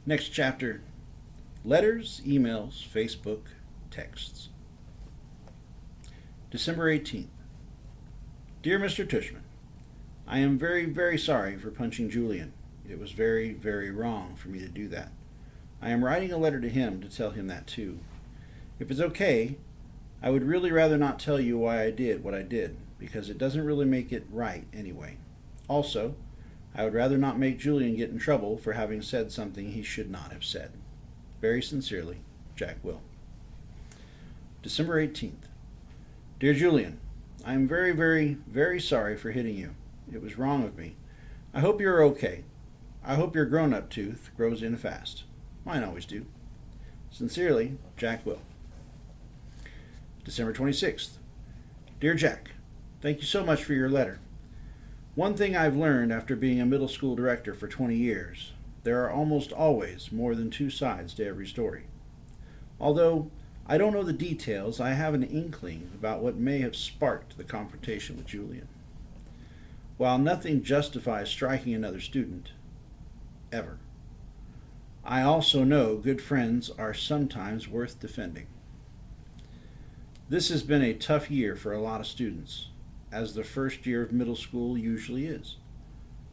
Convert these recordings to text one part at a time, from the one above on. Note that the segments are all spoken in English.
Next chapter: letters, emails, Facebook, texts. December 18th. Dear Mr. Tushman, I am very, very sorry for punching Julian. It was very, very wrong for me to do that. I am writing a letter to him to tell him that too. If it's okay, I would really rather not tell you why I did what I did, because it doesn't really make it right anyway. Also, I would rather not make Julian get in trouble for having said something he should not have said. Very sincerely, Jack Will. December 18th. Dear Julian, I am very, very, very sorry for hitting you. It was wrong of me. I hope you're okay. I hope your grown-up tooth grows in fast. Mine always do. Sincerely, Jack Will. December 26th. Dear Jack, thank you so much for your letter. One thing I've learned after being a middle school director for 20 years, there are almost always more than two sides to every story. Although I don't know the details, I have an inkling about what may have sparked the confrontation with Julian. While nothing justifies striking another student, ever, I also know good friends are sometimes worth defending. This has been a tough year for a lot of students, as the first year of middle school usually is.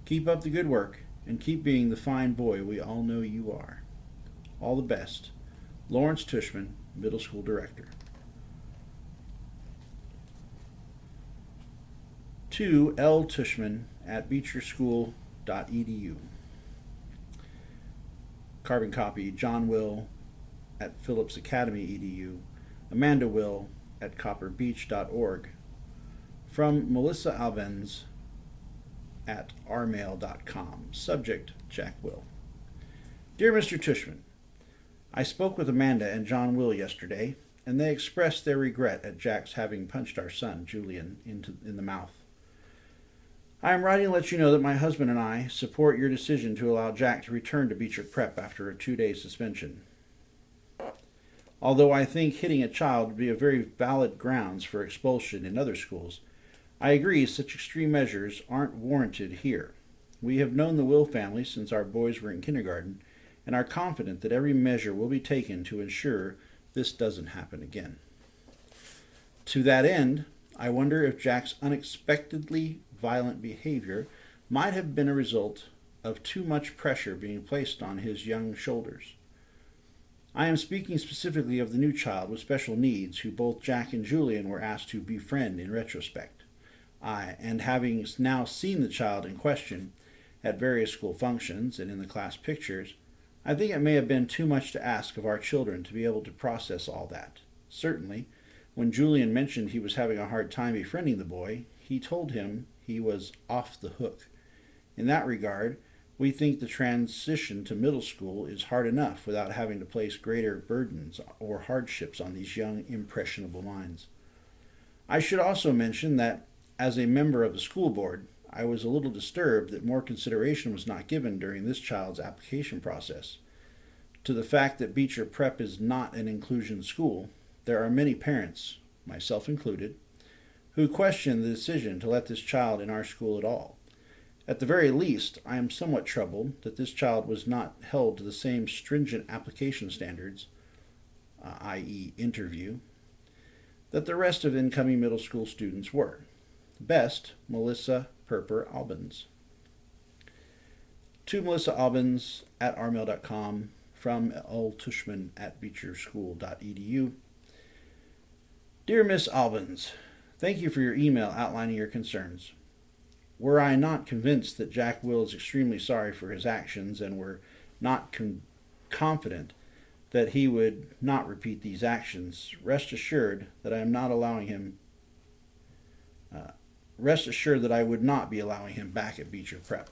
Keep up the good work and keep being the fine boy we all know you are. All the best. Lawrence Tushman, Middle School Director. To L. Tushman at beecherschool.edu. Carbon copy, John Will at Phillips Academy edu. Amanda Will at copperbeach.org. From Melissa Albens at rmail.com. Subject, Jack Will. Dear Mr. Tushman, I spoke with Amanda and John Will yesterday, and they expressed their regret at Jack's having punched our son, Julian, in the mouth. I am writing to let you know that my husband and I support your decision to allow Jack to return to Beecher Prep after a 2-day suspension. Although I think hitting a child would be a very valid grounds for expulsion in other schools, I agree such extreme measures aren't warranted here. We have known the Will family since our boys were in kindergarten, and are confident that every measure will be taken to ensure this doesn't happen again. To that end, I wonder if Jack's unexpectedly violent behavior might have been a result of too much pressure being placed on his young shoulders. I am speaking specifically of the new child with special needs who both Jack and Julian were asked to befriend in retrospect. And having now seen the child in question at various school functions and in the class pictures, I think it may have been too much to ask of our children to be able to process all that. Certainly, when Julian mentioned he was having a hard time befriending the boy, he told him he was off the hook. In that regard, we think the transition to middle school is hard enough without having to place greater burdens or hardships on these young, impressionable minds. I should also mention that, as a member of the school board, I was a little disturbed that more consideration was not given during this child's application process. To the fact that Beecher Prep is not an inclusion school, there are many parents, myself included, who question the decision to let this child in our school at all. At the very least, I am somewhat troubled that this child was not held to the same stringent application standards, i.e. interview, that the rest of incoming middle school students were. Best, Melissa Perper Albens. To Melissa Albens at rmail.com. From L. Tushman at beecherschool.edu. Dear Miss Albens, thank you for your email outlining your concerns. Were I not convinced that Jack Will is extremely sorry for his actions and were not confident that he would not repeat these actions, rest assured that I would not be allowing him back at Beecher Prep.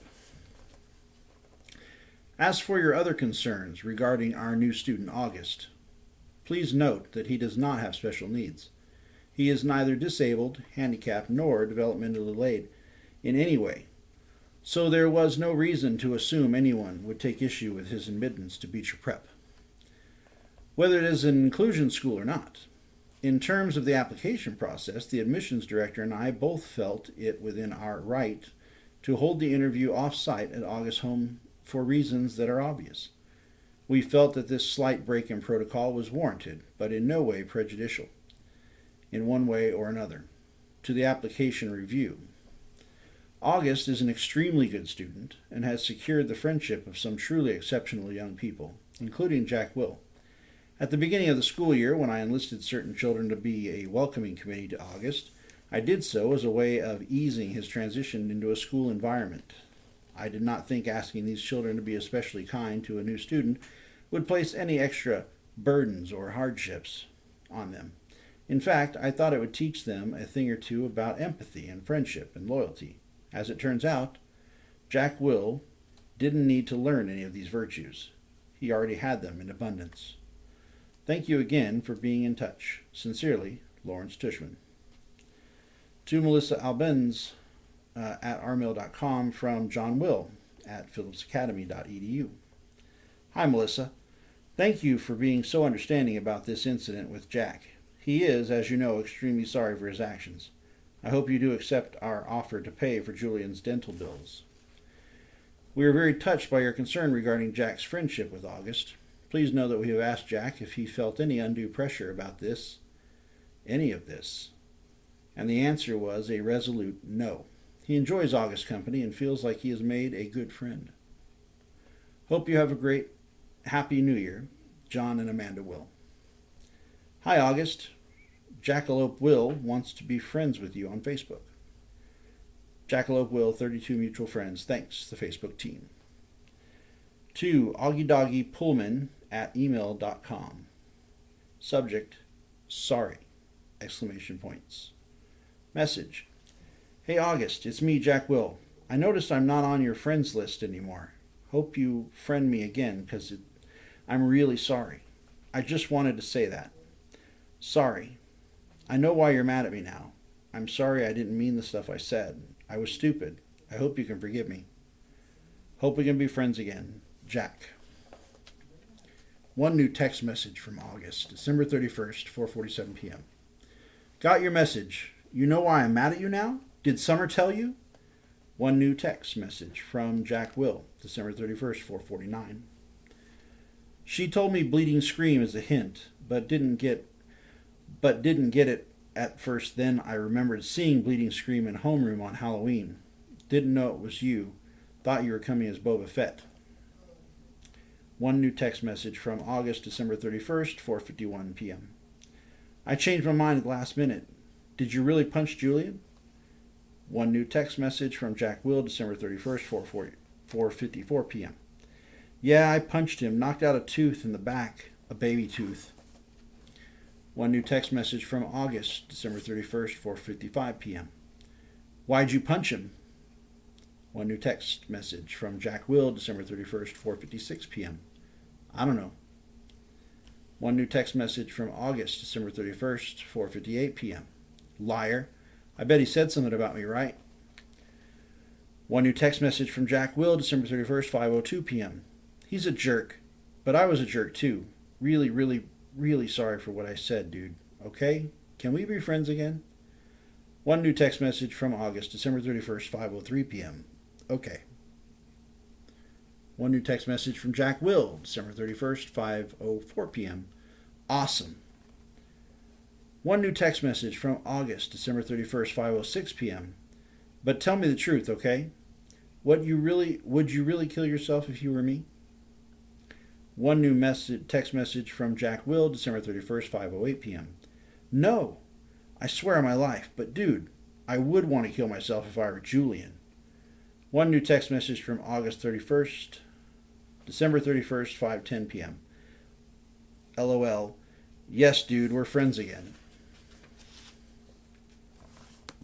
As for your other concerns regarding our new student August, please note that he does not have special needs. He is neither disabled, handicapped, nor developmentally delayed in any way, so there was no reason to assume anyone would take issue with his admittance to Beecher Prep, whether it is an inclusion school or not. In terms of the application process, the admissions director and I both felt it within our right to hold the interview off-site at August's home for reasons that are obvious. We felt that this slight break in protocol was warranted, but in no way prejudicial, in one way or another, to the application review. August is an extremely good student and has secured the friendship of some truly exceptional young people, including Jack Will. At the beginning of the school year, when I enlisted certain children to be a welcoming committee to August, I did so as a way of easing his transition into a school environment. I did not think asking these children to be especially kind to a new student would place any extra burdens or hardships on them. In fact, I thought it would teach them a thing or two about empathy and friendship and loyalty. As it turns out, Jack Will didn't need to learn any of these virtues. He already had them in abundance. Thank you again for being in touch. Sincerely, Lawrence Tushman. To Melissa Albens at rmail.com from John Will at phillipsacademy.edu. Hi, Melissa. Thank you for being so understanding about this incident with Jack. He is, as you know, extremely sorry for his actions. I hope you do accept our offer to pay for Julian's dental bills. We are very touched by your concern regarding Jack's friendship with August. Please know that we have asked Jack if he felt any undue pressure about any of this, and the answer was a resolute no. He enjoys August's company and feels like he has made a good friend. Hope you have a great, happy New Year. John and Amanda Will. Hi, August. Jackalope Will wants to be friends with you on Facebook. Jackalope Will, 32 mutual friends. Thanks, the Facebook team. To Augie Doggy Pullman at email.com. Subject, sorry! Exclamation points. Message. Hey August, it's me, Jack Will. I noticed I'm not on your friends list anymore. Hope you friend me again, because I'm really sorry. I just wanted to say that. Sorry. I know why you're mad at me now. I'm sorry I didn't mean the stuff I said. I was stupid. I hope you can forgive me. Hope we can be friends again. Jack. One new text message from August, December 31st, 4:47 p.m. Got your message. You know why I'm mad at you now? Did Summer tell you? One new text message from Jack Will, December 31st, 4:49. She told me bleeding scream is a hint, but didn't get it at first. Then I remembered seeing bleeding scream in homeroom on Halloween. Didn't know it was you. Thought you were coming as Boba Fett. One new text message from August, December 31st, 4:51 p.m. I changed my mind at the last minute. Did you really punch Julian? One new text message from Jack Will, December 31st, 4:54 p.m. Yeah, I punched him, knocked out a tooth in the back, a baby tooth. One new text message from August, December 31st, 4:55 p.m. Why'd you punch him? One new text message from Jack Will, December 31st, 4:56 p.m. I don't know. One new text message from August, December 31st, 4:58 p.m. Liar. I bet he said something about me, right? One new text message from Jack Will, December 31st, 5:02 p.m. He's a jerk, but I was a jerk too. Really, really, really sorry for what I said, dude. Okay? Can we be friends again? One new text message from August, December 31st, 5:03 p.m. Okay. One new text message from Jack Will, December 31st, 5:04 p.m. Awesome. One new text message from August, December 31st, 5:06 p.m. But tell me the truth, okay? Would you really kill yourself if you were me? One new text message from Jack Will, December 31st, 5:08 p.m. No, I swear on my life, but dude, I would want to kill myself if I were Julian. One new text message from August 31st, December 31st, 5:10 p.m. LOL. Yes, dude, we're friends again.